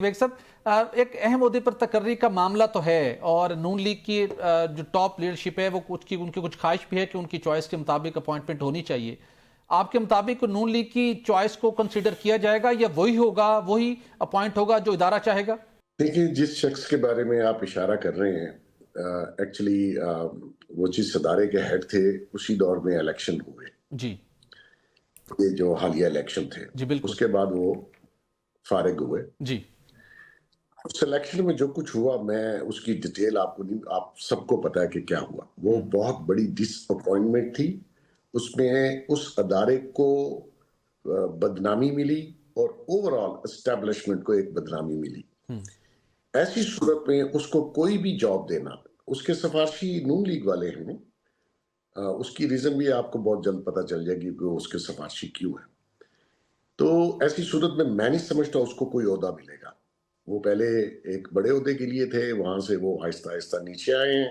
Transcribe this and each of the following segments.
Week صاحب ایک اہم عہدے پر تقرری کا معاملہ تو ہے اور نون لیگ کی جو ٹاپ لیڈرشپ ہے وہ ان کی کچھ خواہش بھی ہے کہ ان کی چوائس کے مطابق اپوائنٹمنٹ ہونی چاہیے. آپ کے مطابق نون لیگ کی چوائس کو کنسیڈر کیا جائے گا یا وہی ہوگا, وہی اپوائنٹ ہوگا جو ادارہ چاہے گا؟ دیکھیں, جس شخص کے بارے میں آپ اشارہ کر رہے ہیں ایکچولی وہ جس ادارے کے ہیڈ تھے اسی دور میں الیکشن ہوئے جی یہ جو حالیہ الیکشن تھے جی بالکل اس کے بعد وہ فارغ ہوئے. جی اس الیکشن میں جو کچھ ہوا میں اس کی ڈیٹیل آپ کو نہیں, آپ سب کو پتا ہے کہ کیا ہوا. وہ بہت بڑی ڈس اپوائنٹمنٹ تھی. اس میں اس ادارے کو بدنامی ملی اور اوور آل اسٹیبلشمنٹ کو ایک بدنامی ملی. ایسی صورت میں اس کو کوئی بھی جاب دینا, اس کے سفارشی نون لیگ والے ہیں, اس کی ریزن بھی آپ کو بہت جلد پتا چل جائے گی کہ اس کے سفارشی کیوں ہیں. تو ایسی صورت میں نہیں سمجھتا اس کو کوئی عہدہ ملے گا. وہ پہلے ایک بڑے عہدے کے لیے تھے, وہاں سے وہ آہستہ آہستہ نیچے آئے ہیں.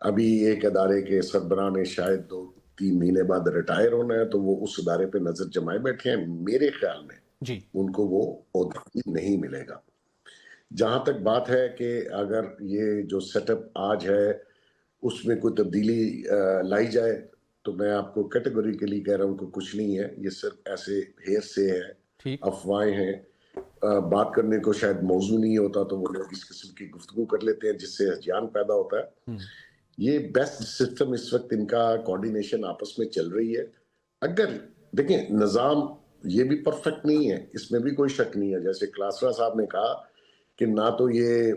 ابھی ایک ادارے کے سربراہ نے شاید 2-3 مہینے بعد ریٹائر ہونا ہے, تو وہ اس ادارے پہ نظر جمائے بیٹھے ہیں. میرے خیال میں جی ان کو وہ عہدہ نہیں ملے گا. جہاں تک بات ہے کہ اگر یہ جو سیٹ اپ آج ہے اس میں کوئی تبدیلی لائی جائے, تو میں آپ کو کیٹیگوریکلی کہہ رہا ہوں کہ کچھ نہیں ہے. یہ صرف ایسے ہیر سے ہے, ٹھیک افواہیں ہیں. بات کرنے کو شاید موضوع نہیں ہوتا تو وہ لوگ اس قسم کی گفتگو کر لیتے ہیں جس سے ہذیان پیدا ہوتا ہے. یہ بیسٹ سسٹم اس وقت ان کا کوارڈینیشن آپس میں چل رہی ہے. اگر دیکھیں نظام یہ بھی پرفیکٹ نہیں ہے, اس میں بھی کوئی شک نہیں ہے. جیسے کلاسرا صاحب نے کہا کہ نہ تو یہ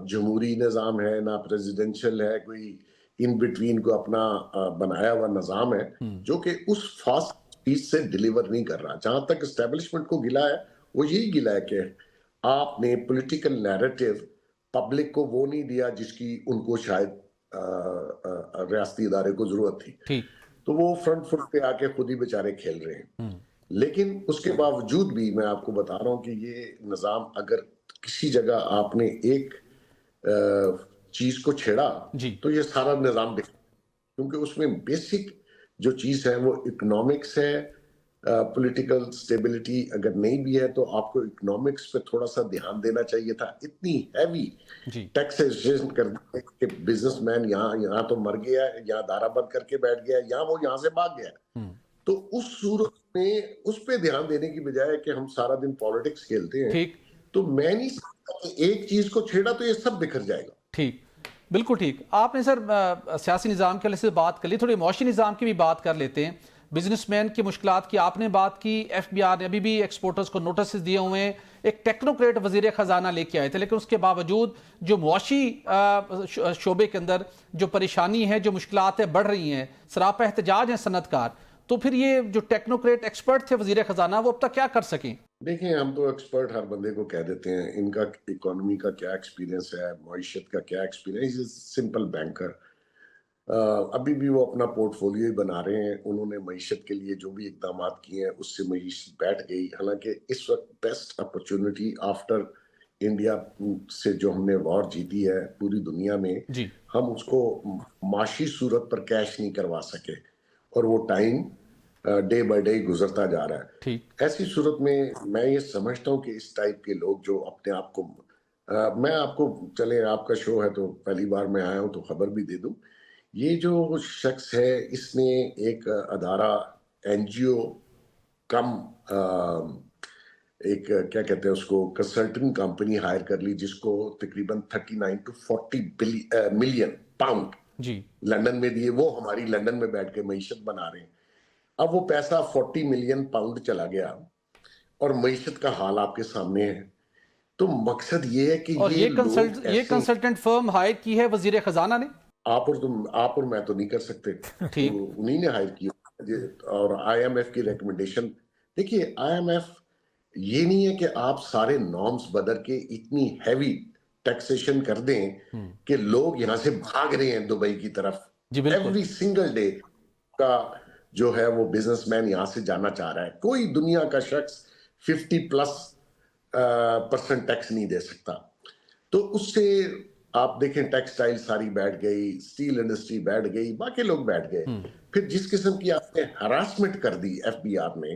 جمہوری نظام ہے نہ پریزیڈنشل ہے, کوئی ان بٹوین کو اپنا بنایا ہوا نظام ہے جو کہ اس فاسٹ پیس سے ڈیلیور نہیں کر رہا. جہاں تک اسٹیبلشمنٹ کو گلا ہے وہ یہی گلا ہے کہ آپ نے پولیٹیکل نیریٹو پبلک کو وہ نہیں دیا جس کی ان کو شاید ریاستی ادارے کو ضرورت تھی. ٹھیک تو وہ فرنٹ فٹ پہ آ کے خود ہی بیچارے کھیل رہے ہیں. لیکن اس کے باوجود بھی میں آپ کو بتا رہا ہوں کہ یہ نظام اگر کسی جگہ آپ نے ایک چیز کو چھیڑا جی تو یہ سارا نظام دکھتا ہے, کیونکہ اس میں بیسک جو چیز ہے وہ اکنامکس ہے. پولیٹیکل سٹیبلٹی اگر نہیں بھی ہے تو آپ کو اکنامکس پہ تھوڑا سا دھیان دینا چاہیے تھا. اتنی ہیوی جی ٹیکسیشن کر دی کہ بزنس مین یہاں تو مر گیا ہے, یہاں دارا بند کر کے بیٹھ گیا, یا وہ یہاں سے بھاگ گیا. تو اس صورت میں اس پہ دھیان دینے کی بجائے کہ ہم سارا دن پالیٹکس کھیلتے ہیں, ٹھیک تو میں نہیں سمجھتا کہ ایک چیز کو چھیڑا تو یہ سب بکھر جائے گا. ٹھیک بالکل ٹھیک. آپ نے سر سیاسی نظام کے سے بات کر لی, تھوڑی معاشی نظام کی بھی بات کر لیتے ہیں. بزنس مین کی مشکلات کی آپ نے بات کی. ایف بی آر نے ابھی بھی ایکسپورٹرز کو نوٹسز دیے ہوئے ہیں. ایک ٹیکنوکریٹ وزیر خزانہ لے کے آئے تھے, لیکن اس کے باوجود جو معاشی شعبے کے اندر جو پریشانی ہے, جو مشکلات بڑھ رہی ہیں, سراپا احتجاج ہیں صنعت کار, تو پھر یہ جو ٹیکنوکریٹ ایکسپرٹ تھے وزیر خزانہ وہ اب تک کیا کر سکیں؟ دیکھیں, ہم تو ایکسپرٹ ہر بندے کو کہہ دیتے ہیں, ان کا اکانومی کا کیا ایکسپیرینس ہے, معیشت کا کیا ایکسپیرینس. سمپل بینکر, ابھی بھی وہ اپنا پورٹ فولیو ہی بنا رہے ہیں. انہوں نے معیشت کے لیے جو بھی اقدامات کیے ہیں اس سے معیشت بیٹھ گئی. حالانکہ اس وقت بیسٹ اپرچونٹی آفٹر انڈیا سے جو ہم نے وار جیتی ہے پوری دنیا میں, جی ہم اس کو معاشی صورت پر کیش نہیں کروا سکے, اور وہ ٹائم ڈے بائی ڈے گزرتا جا رہا ہے. ٹھیک ایسی صورت میں یہ سمجھتا ہوں کہ اس ٹائپ کے لوگ جو اپنے آپ کو میں آپ کو چلے آپ کا شو ہے تو پہلی بار میں آیا ہوں تو خبر بھی دے دوں. یہ جو شخص ہے اس نے ایک ادارہ این جی او کم ایک کیا کہتے ہیں اس کو کنسلٹنگ کمپنی ہائر کر لی, جس کو تقریباً 39 to 40 ملین پاؤنڈ جی لندن میں دیے. وہ ہماری لندن میں بیٹھ کے معیشت بنا رہے ہیں. اب وہ پیسہ 40 ملین پاؤنڈ چلا گیا اور معیشت کا حال آپ کے سامنے ہے. تو مقصد یہ ہے کہ اور یہ لوگ یہ ایسے کنسلٹنٹ فرم ہائر کی ہے وزیر خزانہ نے؟ آپ اور میں تو نہیں کر سکتے, ٹھیک انہی نے ہائر کیا. اور آئی ایم ایف کی ریکمنڈیشن, دیکھیے آئی ایم ایف یہ نہیں ہے کہ آپ سارے نارمز بدل کے اتنی ہیوی ٹیکسیشن کر دیں کہ لوگ یہاں سے بھاگ رہے ہیں دبئی کی طرف. جی بالکل ایوری سنگل ڈے کا جو ہے وہ بزنس مین یہاں سے جانا چاہ رہا ہے. کوئی دنیا کا شخص 50% ٹیکس نہیں دے سکتا. تو اس سے آپ دیکھیں ٹیکسٹائل ساری بیٹھ گئی, اسٹیل انڈسٹری بیٹھ گئی, باقی لوگ بیٹھ گئے. پھر جس قسم کی آپ نے ہراسمنٹ کر دی ایف بی آر نے,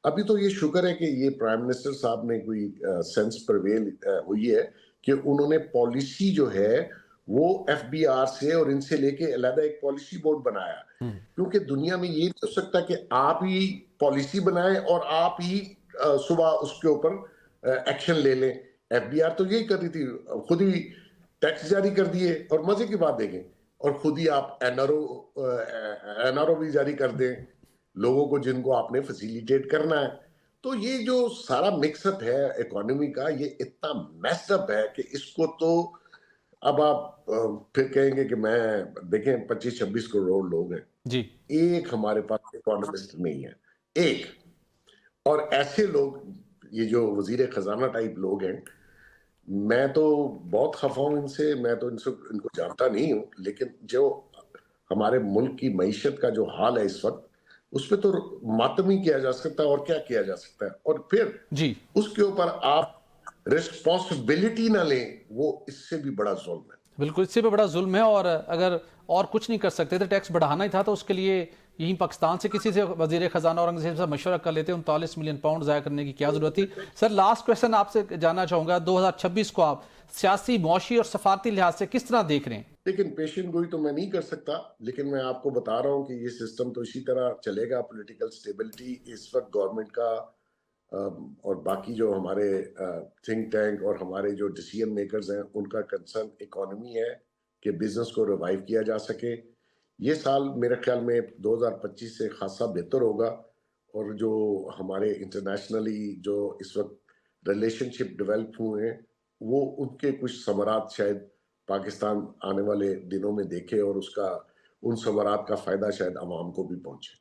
ابھی تو یہ شکر ہے کہ یہ پرائم منسٹر صاحب نے کوئی سینس پرویل ہوئی ہے کہ انہوں نے پالیسی جو ہے وہ ایف بی آر سے اور ان سے لے کے علیحدہ ایک پالیسی بورڈ بنایا، کیونکہ دنیا میں یہ نہیں ہو سکتا کہ آپ ہی پالیسی بنائیں اور آپ ہی صبح اس کے اوپر ایکشن لے لیں۔ ایف بی آر تو یہی کر رہی تھی، خود ہی ٹیکس جاری کر دیے، اور مزے کی بات دیکھیں، اور خود ہی آپ این آر او بھی جاری کر دیں لوگوں کو جن کو آپ نے فیسیلیٹیٹ کرنا ہے۔ تو یہ جو سارا مکس اپ ہے اکانومی کا، یہ اتنا میس اپ ہے کہ اس کو تو اب آپ پھر کہیں گے کہ میں دیکھیں 25-26 کروڑ لوگ ہیں، جی ایک ہمارے پاس اکانومسٹ نہیں ہے، ایک۔ اور ایسے لوگ، یہ جو وزیر خزانہ ٹائپ لوگ ہیں، میں تو بہت خفا ہوں ان سے، میں تو ان کو جانتا نہیں ہوں، لیکن جو ہمارے ملک کی معیشت کا جو حال ہے اس وقت، اس پہ تو ماتم ہی کیا جا سکتا ہے، اور کیا کیا جا سکتا ہے؟ اور پھر جی اس کے اوپر آپ ریسپانسبلٹی نہ لیں، وہ اس سے بھی بڑا ظلم ہے۔ بالکل، اس سے بھی بڑا ظلم ہے، اور اگر اور کچھ نہیں کر سکتے تو ٹیکس بڑھانا ہی تھا، تو اس کے لیے یہیں پاکستان سے کسی سے وزیر خزانہ اورنگزیب سے مشورہ کر لیتے، 39 ملین پاؤنڈ ضائع کرنے کی کیا ضرورت تھی؟ سر لاسٹ کویسچن آپ سے جاننا چاہوں گا، 2026 کو آپ سیاسی، معاشی اور سفارتی لحاظ سے کس طرح دیکھ رہے ہیں؟ لیکن پیشن گوئی تو میں نہیں کر سکتا، لیکن میں آپ کو بتا رہا ہوں کہ یہ سسٹم تو اسی طرح چلے گا۔ پولیٹیکل سٹیبلٹی اس وقت گورنمنٹ کا اور باقی جو ہمارے تھنک ٹینک اور ہمارے جو ڈیسیژن میکرز ہیں، ان کا کنسرن اکانومی ہے کہ بزنس کو ریوائیو کیا جا سکے۔ یہ سال میرے خیال میں 2025 سے خاصا بہتر ہوگا، اور جو ہمارے انٹرنیشنلی جو اس وقت ریلیشن شپ ڈیولپ ہوئے ہیں، وہ ان کے کچھ ثمرات شاید پاکستان آنے والے دنوں میں دیکھے، اور اس کا ان ثمرات کا فائدہ شاید عوام کو بھی پہنچے۔